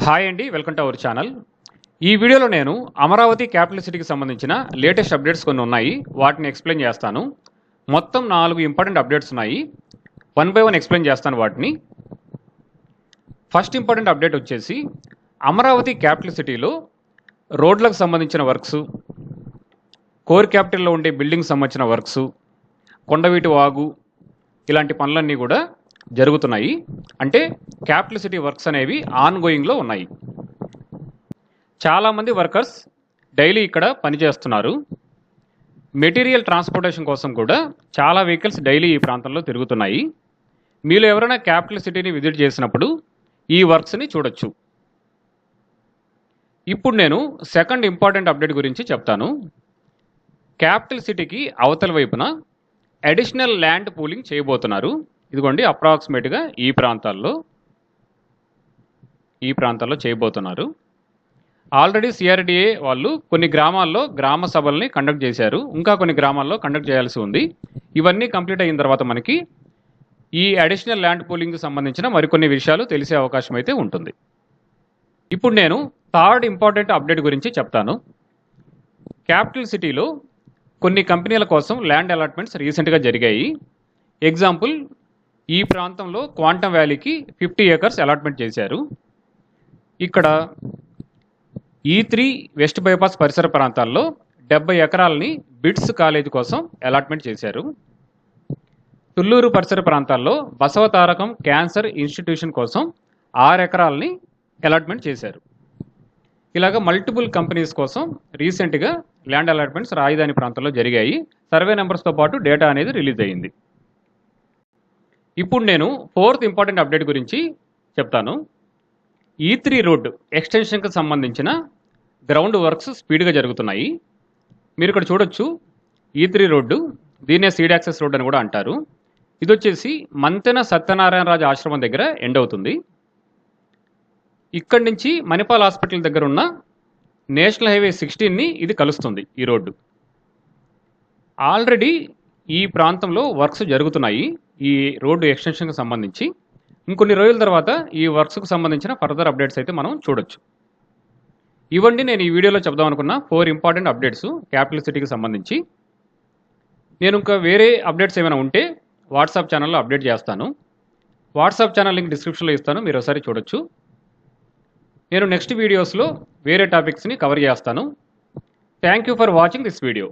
Hi అండి, welcome to our channel. ఈ వీడియోలో నేను అమరావతి క్యాపిటల్ సిటీకి సంబంధించిన లేటెస్ట్ అప్డేట్స్ కొన్ని ఉన్నాయి. వాటిని ఎక్స్ప్లెయిన్ చేస్తాను. మొత్తం 4 ఇంపార్టెంట్ అప్డేట్స్ ఉన్నాయి. వన్ బై వన్ ఎక్స్ప్లెయిన్ చేస్తాను వాటిని. ఫస్ట్ ఇంపార్టెంట్ అప్డేట్ వచ్చేసి అమరావతి క్యాపిటల్ సిటీలో రోడ్లకు సంబంధించిన వర్క్స్, కోర్ క్యాపిటల్లో ఉండే బిల్డింగ్ సంబంధించిన వర్క్స్, కొండవీటి వాగు ఇలాంటి పనులన్నీ కూడా జరుగుతున్నాయి. అంటే క్యాపిటల్ సిటీ వర్క్స్ అనేవి ఆన్ గోయింగ్లో ఉన్నాయి. చాలామంది వర్కర్స్ డైలీ ఇక్కడ పనిచేస్తున్నారు. మెటీరియల్ ట్రాన్స్పోర్టేషన్ కోసం కూడా చాలా వెహికల్స్ డైలీ ఈ ప్రాంతంలో తిరుగుతున్నాయి. మీలో ఎవరైనా క్యాపిటల్ సిటీని విజిట్ చేసినప్పుడు ఈ వర్క్స్ని చూడొచ్చు. ఇప్పుడు నేను సెకండ్ ఇంపార్టెంట్ అప్డేట్ గురించి చెప్తాను. క్యాపిటల్ సిటీకి అవతల వైపున అడిషనల్ ల్యాండ్ పూలింగ్ చేయబోతున్నారు. ఇదిగోండి, అప్రాక్సిమేట్గా ఈ ప్రాంతాల్లో చేయబోతున్నారు. ఆల్రెడీ సిఆర్డిఏ వాళ్ళు కొన్ని గ్రామాల్లో గ్రామ సభల్ని కండక్ట్ చేశారు. ఇంకా కొన్ని గ్రామాల్లో కండక్ట్ చేయాల్సి ఉంది. ఇవన్నీ కంప్లీట్ అయిన తర్వాత మనకి ఈ అడిషనల్ ల్యాండ్ పూలింగ్కి సంబంధించిన మరికొన్ని విషయాలు తెలిసే అవకాశం అయితే ఉంటుంది. ఇప్పుడు నేను థర్డ్ ఇంపార్టెంట్ అప్డేట్ గురించి చెప్తాను. క్యాపిటల్ సిటీలో కొన్ని కంపెనీల కోసం ల్యాండ్ అలాట్మెంట్స్ రీసెంట్గా జరిగాయి. ఎగ్జాంపుల్, ఈ ప్రాంతంలో క్వాంటమ్ వ్యాలీకి 50 ఏకర్స్ అలాట్మెంట్ చేశారు. ఇక్కడ E3 వెస్ట్ బైపాస్ పరిసర ప్రాంతాల్లో 70 ఎకరాలని బిట్స్ కాలేజ్ కోసం అలాట్మెంట్ చేశారు. తుళ్ళూరు పరిసర ప్రాంతాల్లో బసవతారకం క్యాన్సర్ ఇన్స్టిట్యూషన్ కోసం 6 ఎకరాలని అలాట్మెంట్ చేశారు. ఇలాగ మల్టిపుల్ కంపెనీస్ కోసం రీసెంట్గా ల్యాండ్ అలాట్మెంట్స్ రాజధాని ప్రాంతంలో జరిగాయి. సర్వే నెంబర్స్తో పాటు డేటా అనేది రిలీజ్ అయ్యింది. ఇప్పుడు నేను ఫోర్త్ ఇంపార్టెంట్ అప్డేట్ గురించి చెప్తాను. E3 రోడ్డు ఎక్స్టెన్షన్కి సంబంధించిన గ్రౌండ్ వర్క్స్ స్పీడ్గా జరుగుతున్నాయి. మీరు ఇక్కడ చూడొచ్చు, E3 రోడ్డు, దీన్నే సీడ్ యాక్సెస్ రోడ్ అని కూడా అంటారు. ఇది వచ్చేసి మంతెన సత్యనారాయణరాజు ఆశ్రమం దగ్గర ఎండ్ అవుతుంది. ఇక్కడి నుంచి మణిపాల్ హాస్పిటల్ దగ్గర ఉన్న నేషనల్ హైవే 16ని ఇది కలుస్తుంది. ఈ రోడ్డు ఆల్రెడీ ఈ ప్రాంతంలో వర్క్స్ జరుగుతున్నాయి. ఈ రోడ్డు ఎక్స్టెన్షన్కి సంబంధించి ఇంకొన్ని రోజుల తర్వాత ఈ వర్క్స్కి సంబంధించిన ఫర్దర్ అప్డేట్స్ అయితే మనం చూడొచ్చు. ఇవ్వండి నేను ఈ వీడియోలో చెప్దాం అనుకున్న 4 ఇంపార్టెంట్ అప్డేట్స్ క్యాపిటల్ సిటీకి సంబంధించి. నేను ఇంకా వేరే అప్డేట్స్ ఏమైనా ఉంటే వాట్సాప్ ఛానల్లో అప్డేట్ చేస్తాను. వాట్సాప్ ఛానల్ లింక్ డిస్క్రిప్షన్లో ఇస్తాను, మీరు ఒకసారి చూడొచ్చు. నేను నెక్స్ట్ వీడియోస్లో వేరే టాపిక్స్ని కవర్ చేస్తాను. Thank you for watching this video.